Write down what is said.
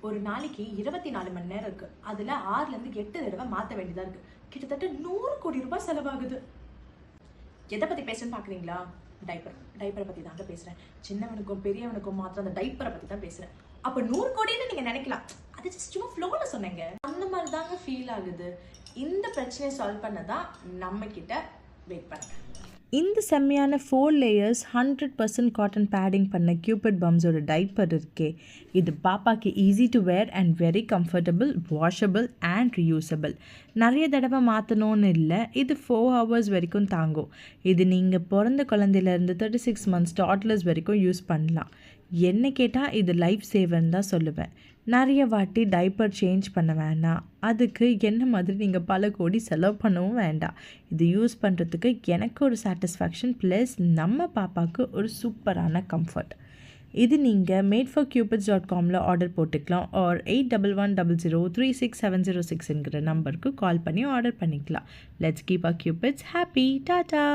ஒரு நாளைக்கு 24 மணி நேரம் இருக்கு. அதுல 6ல இருந்து 8 தடவை மாத்த வேண்டியதா இருக்கு. கிட்டத்தட்ட 100 கோடி ரூபாய் செலவாகுது. எதை பத்தி பேசுன்னு பாக்குறீங்களா? டைப்பரை பத்தி தாங்க பேசுறேன். சின்னவனுக்கும் பெரியவனுக்கும் மாத்திரம் அந்த டைப்பரை பத்தி தான் பேசுறேன். அப்ப 100 கோடின்னு நீங்க நினைக்கலாம். அது ஜஸ்ட் சும்மா ஃப்ளோல சொன்னேங்க. அந்த மாதிரி தாங்க ஃபீல் ஆகுது. இந்த பிரச்சனையை சால்வ் பண்ணதான் நம்ம கிட்ட வெயிட் பண்ணுங்க. இந்த செம்மையான 4 layers 100% காட்டன் பேடிங் பண்ண கியூபிட் பம்ஸோட டைப்பர் இருக்கே, இது பாப்பாக்கு easy to wear and very comfortable, washable and reusable. நிறைய தடவை மாற்றணும்னு இல்லை, இது 4 hours வரைக்கும் தாங்கும். இது நீங்கள் பிறந்த குழந்தையிலேருந்து 36 months டாட்லர்ஸ் வரைக்கும் யூஸ் பண்ணலாம். என்ன கேட்டால் இது லைஃப் சேவர்னு தான் சொல்லுவேன். நிறைய வாட்டி டைப்பர் சேஞ்ச் பண்ண வேண்டாம். அதுக்கு என்ன மாதிரி நீங்கள் பல கோடி செலவு பண்ணவும் வேண்டாம். இது யூஸ் பண்ணுறதுக்கு எனக்கு ஒரு சாட்டிஸ்ஃபேக்ஷன் ப்ளஸ் நம்ம பாப்பாவுக்கு ஒரு சூப்பரான கம்ஃபர்ட். இது நீங்கள் madeforcupids.comல ஆர்டர் போட்டுக்கலாம். ஆர் 8110036706 நம்பருக்கு கால் பண்ணி ஆர்டர் பண்ணிக்கலாம். Let's keep our cupids happy. Tata.